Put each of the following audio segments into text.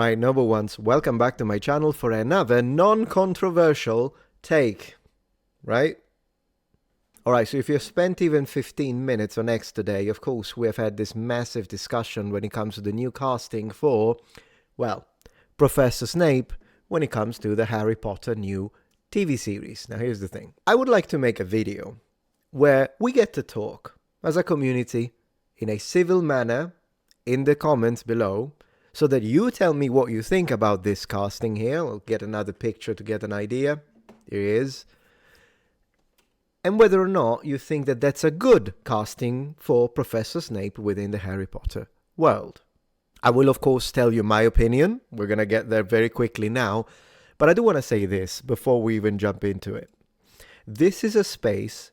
Alright, number ones, welcome back to my channel for another non-controversial take, right? Alright, so if you've spent even 15 minutes on X today, of course we have had this massive discussion when it comes to the new casting for, well, Professor Snape when it comes to the Harry Potter new TV series. Now here's the thing. I would like to make a video where we get to talk as a community in a civil manner in the comments below, so that you tell me what you think about this casting here. I'll get another picture to get an idea. Here he is. And whether or not you think that that's a good casting for Professor Snape within the Harry Potter world. I will, of course, tell you my opinion. We're going to get there very quickly now. But I do want to say this before we even jump into it. This is a space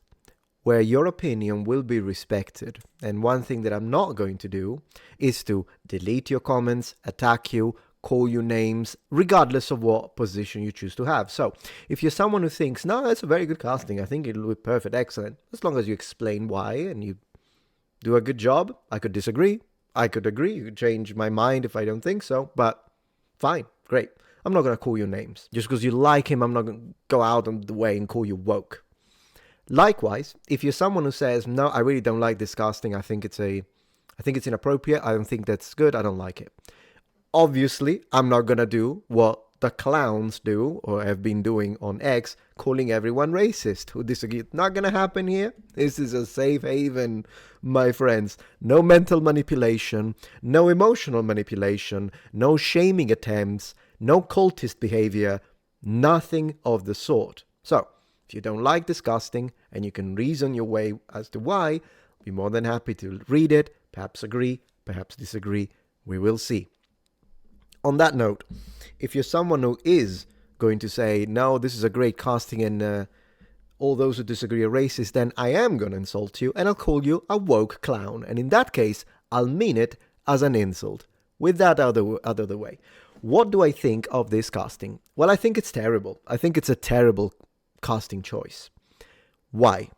where your opinion will be respected. And one thing that I'm not going to do is to delete your comments, attack you, call you names, regardless of what position you choose to have. So, if you're someone who thinks, no, that's a very good casting, I think it'll be perfect, excellent, as long as you explain why and you do a good job. I could disagree. I could agree. You could change my mind if I don't think so, but fine, great. I'm not going to call you names. Just because you like him, I'm not going to go out of the way and call you woke. Likewise, if you're someone who says, no, I really don't like this casting, I think it's inappropriate, I don't think that's good, I don't like it. Obviously, I'm not going to do what the clowns do, or have been doing on X, calling everyone racist who disagree. It's not going to happen here. This is a safe haven, my friends. No mental manipulation, no emotional manipulation, no shaming attempts, no cultist behavior, nothing of the sort. So, if you don't like this casting, and you can reason your way as to why, I'll be more than happy to read it, perhaps agree, perhaps disagree, we will see. On that note, if you're someone who is going to say, no, this is a great casting and all those who disagree are racist, then I am going to insult you and I'll call you a woke clown. And in that case, I'll mean it as an insult. With that out of the way, what do I think of this casting? Well, I think it's terrible. I think it's a terrible casting choice. Why?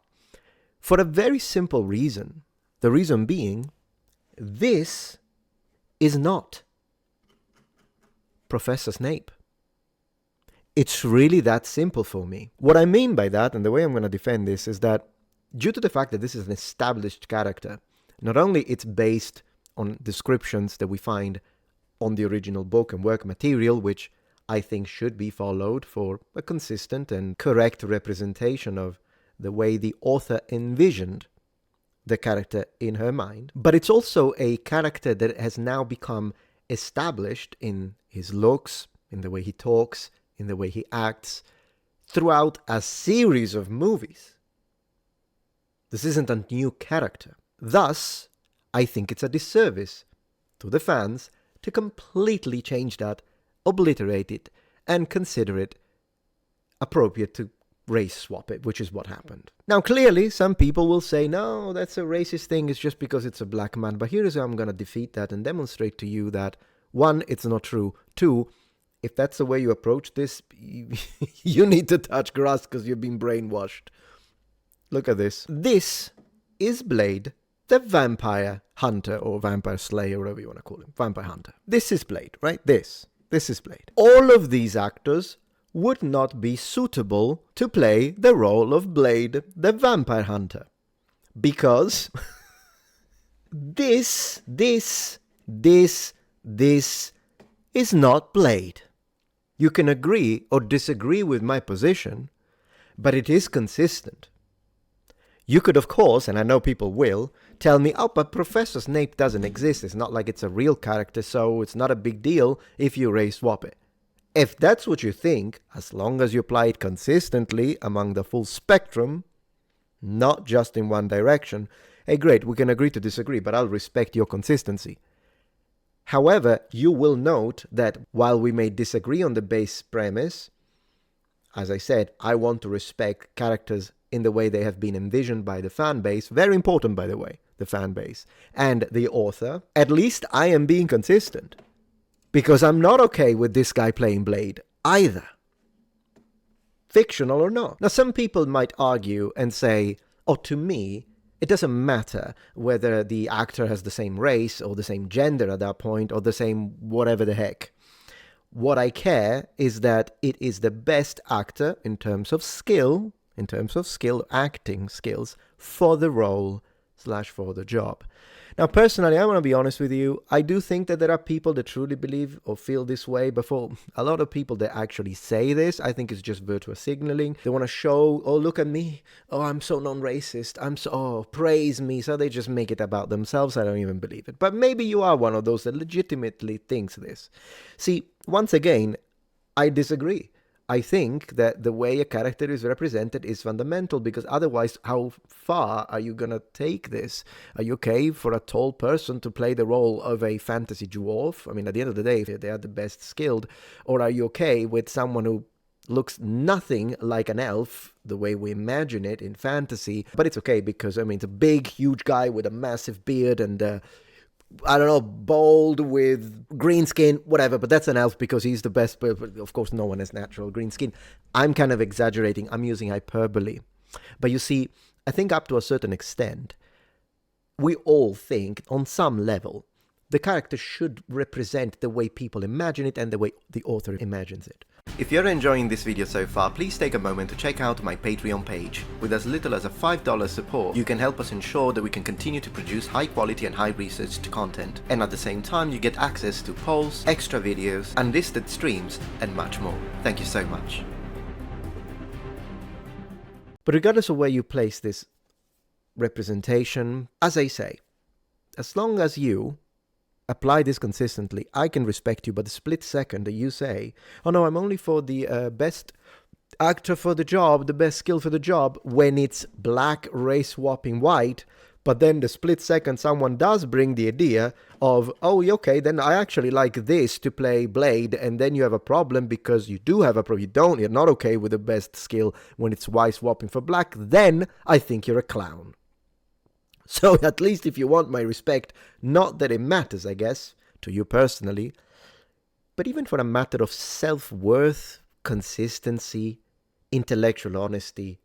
For a very simple reason. The reason being, this is not Professor Snape. It's really that simple for me. What I mean by that, and the way I'm going to defend this, is that due to the fact that this is an established character, not only it's based on descriptions that we find on the original book and work material, which I think should be followed for a consistent and correct representation of the way the author envisioned the character in her mind. But it's also a character that has now become established in his looks, in the way he talks, in the way he acts, throughout a series of movies. This isn't a new character. Thus, I think it's a disservice to the fans to completely change that, obliterate it, and consider it appropriate to race swap it, which is what happened. Now, clearly, some people will say, no, that's a racist thing, it's just because it's a black man. But here's how I'm going to defeat that and demonstrate to you that, one, it's not true. Two, if that's the way you approach this, you need to touch grass because you've been brainwashed. Look at this. This is Blade, the vampire hunter, or vampire slayer, whatever you want to call him. Vampire hunter. This is Blade, right? This is Blade. All of these actors would not be suitable to play the role of Blade, the vampire hunter. Because this is not Blade. You can agree or disagree with my position, but it is consistent. You could, of course, and I know people will, tell me, oh, but Professor Snape doesn't exist. It's not like it's a real character, so it's not a big deal if you race swap it. If that's what you think, as long as you apply it consistently among the full spectrum, not just in one direction, hey, great, we can agree to disagree, but I'll respect your consistency. However, you will note that while we may disagree on the base premise, as I said, I want to respect characters in the way they have been envisioned by the fan base. Very important, by the way, the fan base. And the author. At least I am being consistent. Because I'm not okay with this guy playing Blade either. Fictional or not. Now, some people might argue and say, oh, to me, It doesn't matter whether the actor has the same race or the same gender at that point or the same whatever the heck. What I care is that it is the best actor in terms of skill, acting skills, for the role / for the job. Now, personally, I want to be honest with you. I do think that there are people that truly believe or feel this way. But for a lot of people that actually say this, I think it's just virtual signaling. They want to show, oh, look at me. Oh, I'm so non-racist. Oh, praise me. So they just make it about themselves. I don't even believe it. But maybe you are one of those that legitimately thinks this. See, once again, I disagree. I think that the way a character is represented is fundamental, because otherwise, how far are you going to take this? Are you okay for a tall person to play the role of a fantasy dwarf? I mean, at the end of the day, they are the best skilled. Or are you okay with someone who looks nothing like an elf, the way we imagine it in fantasy? But it's okay because, I mean, it's a big, huge guy with a massive beard and I don't know, bald with green skin, whatever, but that's an elf because he's the best. But of course, no one has natural green skin. I'm kind of exaggerating. I'm using hyperbole. But you see, I think up to a certain extent, we all think on some level the character should represent the way people imagine it and the way the author imagines it. If you're enjoying this video so far, please take a moment to check out my Patreon page. With as little as a $5 support, you can help us ensure that we can continue to produce high quality and high researched content. And at the same time, you get access to polls, extra videos, unlisted streams, and much more. Thank you so much. But regardless of where you place this representation, as I say, as long as you apply this consistently, I can respect you. But the split second that you say, oh no, I'm only for the best actor for the job, the best skill for the job, when it's black, race swapping white, but then the split second someone does bring the idea of, oh, okay, then I actually like this to play Blade, and then you have a problem because you do have a problem. You're not okay with the best skill when it's white swapping for black, then I think you're a clown. So at least if you want my respect, not that it matters, I guess, to you personally, but even for a matter of self-worth, consistency, intellectual honesty,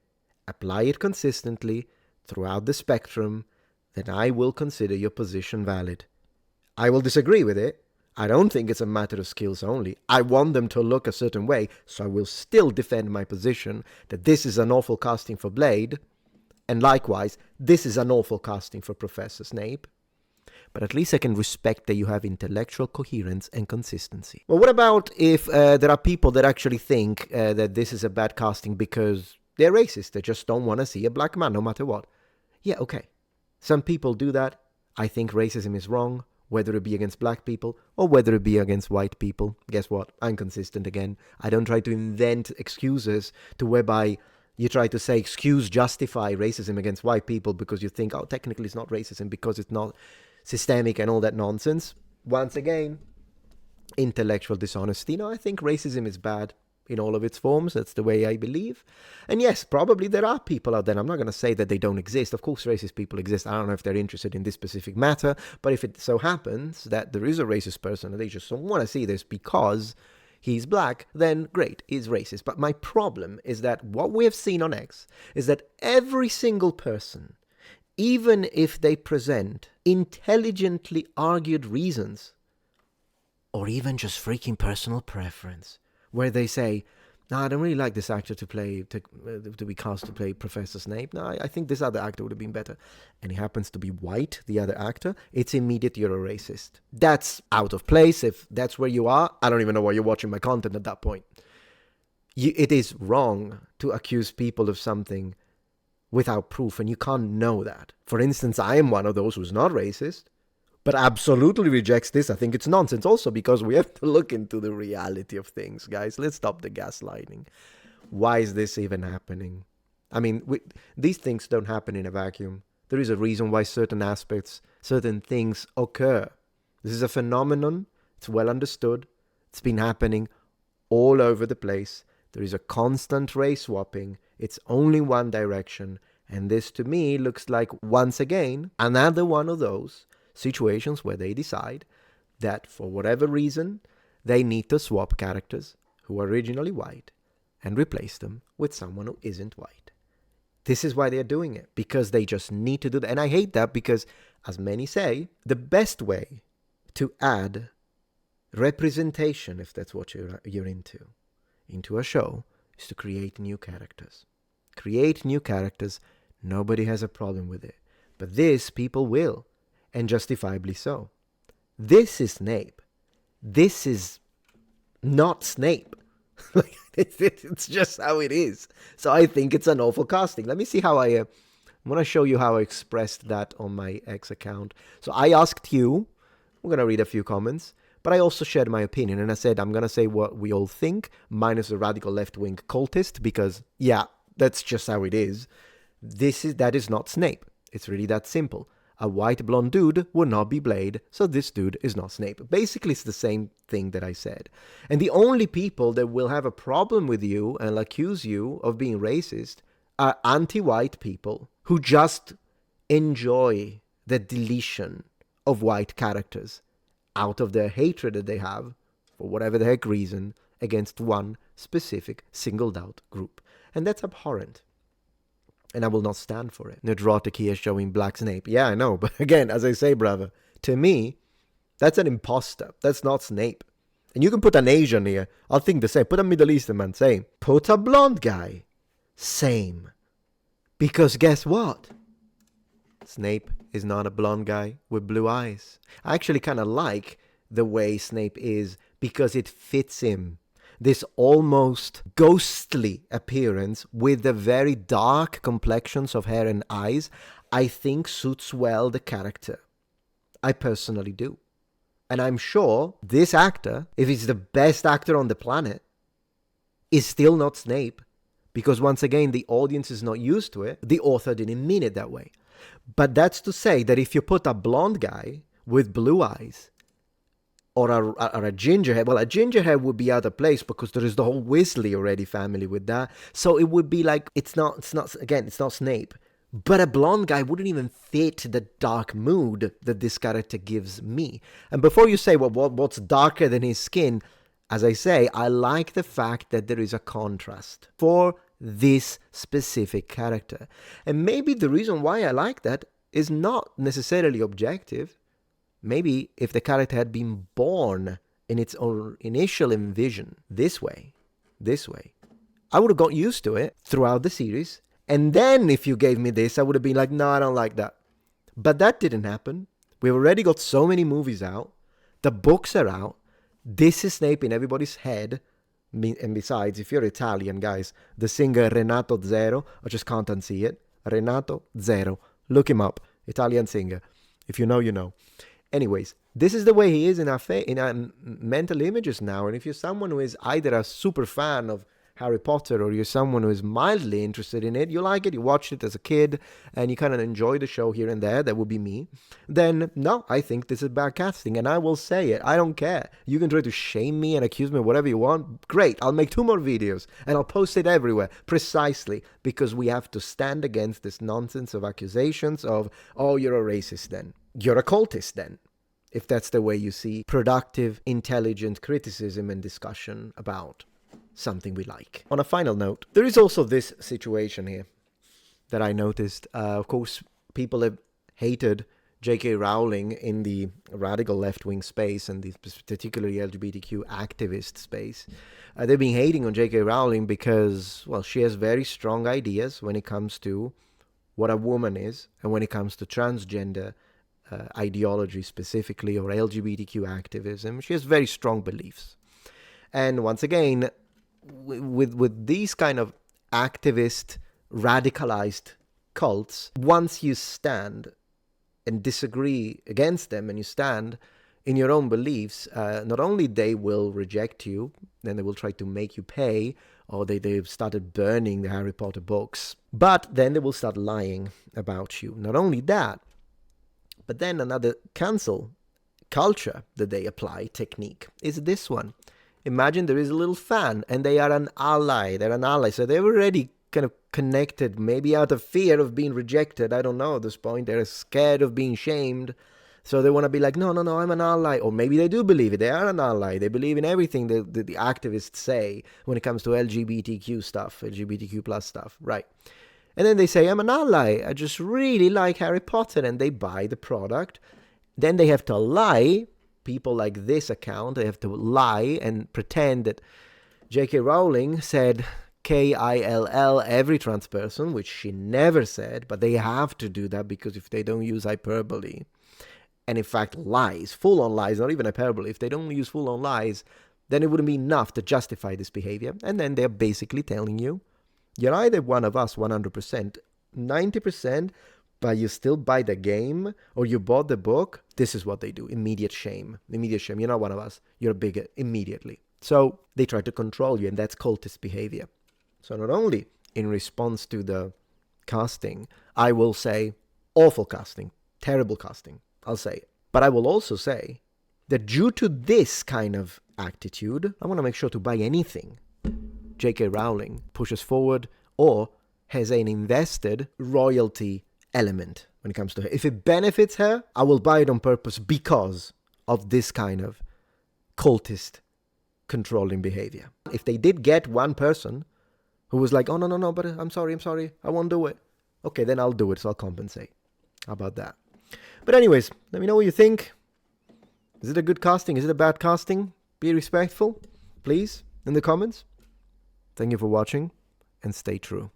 apply it consistently throughout the spectrum, then I will consider your position valid. I will disagree with it. I don't think it's a matter of skills only. I want them to look a certain way, so I will still defend my position that this is an awful casting for Blade, and likewise, this is an awful casting for Professor Snape. But at least I can respect that you have intellectual coherence and consistency. Well, what about if there are people that actually think that this is a bad casting because they're racist? They just don't want to see a black man no matter what. Yeah, okay. Some people do that. I think racism is wrong, whether it be against black people or whether it be against white people. Guess what? I'm consistent again. I don't try to invent excuses to whereby you try to say, justify racism against white people because you think, oh, technically it's not racism because it's not systemic and all that nonsense. Once again, intellectual dishonesty. No, I think racism is bad in all of its forms. That's the way I believe. And yes, probably there are people out there. I'm not going to say that they don't exist. Of course, racist people exist. I don't know if they're interested in this specific matter, but if it so happens that there is a racist person and they just don't want to see this because he's black, then great, he's racist. But my problem is that what we have seen on X is that every single person, even if they present intelligently argued reasons, or even just freaking personal preference, where they say, no, I don't really like this actor to be cast to play Professor Snape. No, I think this other actor would have been better. And he happens to be white, the other actor. It's immediate, you're a racist. That's out of place. If that's where you are, I don't even know why you're watching my content at that point. It is wrong to accuse people of something without proof, and you can't know that. For instance, I am one of those who's not racist, but absolutely rejects this. I think it's nonsense also because we have to look into the reality of things, guys. Let's stop the gaslighting. Why is this even happening? I mean, these things don't happen in a vacuum. There is a reason why certain aspects, certain things occur. This is a phenomenon. It's well understood. It's been happening all over the place. There is a constant race swapping. It's only one direction. And this, to me, looks like, once again, another one of those situations where they decide that for whatever reason they need to swap characters who are originally white and replace them with someone who isn't white. This is why they're doing it, because they just need to do that. And I hate that because, as many say, the best way to add representation, if that's what you're into a show, is to create new characters. Create new characters. Nobody has a problem with it. But this, people will, and justifiably so. This is Snape. This is not Snape. It's just how it is. So I think it's an awful casting. Let me see how I'm going to show you how I expressed that on my X account. So I asked you, we're going to read a few comments, but I also shared my opinion, and I said I'm going to say what we all think, minus the radical left-wing cultist, because, yeah, that's just how it is. That is not Snape. It's really that simple. A white blonde dude would not be Blade, so this dude is not Snape. Basically, it's the same thing that I said. And the only people that will have a problem with you and accuse you of being racist are anti-white people who just enjoy the deletion of white characters out of their hatred that they have, for whatever the heck reason, against one specific singled-out group. And that's abhorrent. And I will not stand for it. Neurotic here showing Black Snape. Yeah, I know. But again, as I say, brother, to me, that's an imposter. That's not Snape. And you can put an Asian here. I'll think the same. Put a Middle Eastern man. Same. Put a blonde guy. Same. Because guess what? Snape is not a blonde guy with blue eyes. I actually kind of like the way Snape is because it fits him. This almost ghostly appearance with the very dark complexions of hair and eyes, I think suits well the character. I personally do. And I'm sure this actor, if he's the best actor on the planet, is still not Snape. Because once again, the audience is not used to it. The author didn't mean it that way. But that's to say that if you put a blonde guy with blue eyes, or a ginger hair. Well, a ginger hair would be out of place because there is the whole Weasley already family with that. So it would be like, it's not Snape. But a blonde guy wouldn't even fit the dark mood that this character gives me. And before you say, well, what's darker than his skin? As I say, I like the fact that there is a contrast for this specific character. And maybe the reason why I like that is not necessarily objective. Maybe if the character had been born in its own initial envision this way, I would have got used to it throughout the series. And then if you gave me this, I would have been like, no, I don't like that. But that didn't happen. We've already got so many movies out. The books are out. This is Snape in everybody's head. And besides, if you're Italian, guys, the singer Renato Zero, I just can't unsee it. Renato Zero. Look him up. Italian singer. If you know, you know. Anyways, this is the way he is in our mental images now. And if you're someone who is either a super fan of Harry Potter or you're someone who is mildly interested in it, you like it, you watched it as a kid, and you kind of enjoy the show here and there, that would be me, then no, I think this is bad casting. And I will say it. I don't care. You can try to shame me and accuse me of whatever you want. Great. I'll make 2 more videos and I'll post it everywhere. Precisely because we have to stand against this nonsense of accusations of, oh, you're a racist then. You're a cultist then, if that's the way you see productive, intelligent criticism and discussion about something we like. On a final note, there is also this situation here that I noticed. Of course, people have hated J.K. Rowling in the radical left-wing space and the particularly LGBTQ activist space. They've been hating on J.K. Rowling because, well, she has very strong ideas when it comes to what a woman is and when it comes to transgender ideology specifically, or LGBTQ activism. She has very strong beliefs. And once again, with these kind of activist, radicalized cults, once you stand and disagree against them and you stand in your own beliefs, not only they will reject you, then they will try to make you pay, or they've started burning the Harry Potter books, but then they will start lying about you. Not only that, but then another cancel culture that they apply technique is this one. Imagine there is a little fan and they are an ally. They're an ally. So they're already kind of connected, maybe out of fear of being rejected. I don't know at this point. They're scared of being shamed. So they want to be like, no, I'm an ally. Or maybe they do believe it. They are an ally. They believe in everything that the activists say when it comes to LGBTQ stuff, LGBTQ plus stuff. Right. And then they say, I'm an ally. I just really like Harry Potter. And they buy the product. Then they have to lie people like this account, they have to lie and pretend that J.K. Rowling said Kill every trans person, which she never said, but they have to do that because if they don't use hyperbole, and in fact lies, full-on lies, not even hyperbole, if they don't use full-on lies, then it wouldn't be enough to justify this behavior. And then they're basically telling you, you're either one of us 100%, 90%, but you still buy the game, or you bought the book. This is what they do. Immediate shame. Immediate shame. You're not one of us. You're a bigot immediately. So they try to control you, and that's cultist behavior. So not only in response to the casting, I will say awful casting, terrible casting, I'll say it. But I will also say that due to this kind of attitude, I want to make sure to buy anything J.K. Rowling pushes forward or has an invested royalty element when it comes to her. If it benefits her, I will buy it on purpose because of this kind of cultist controlling behavior. If they did get one person who was like, oh, no, but I'm sorry, I won't do it. Okay, then I'll do it, so I'll compensate. How about that? But anyways, let me know what you think. Is it a good casting? Is it a bad casting? Be respectful, please, in the comments. Thank you for watching, and stay true.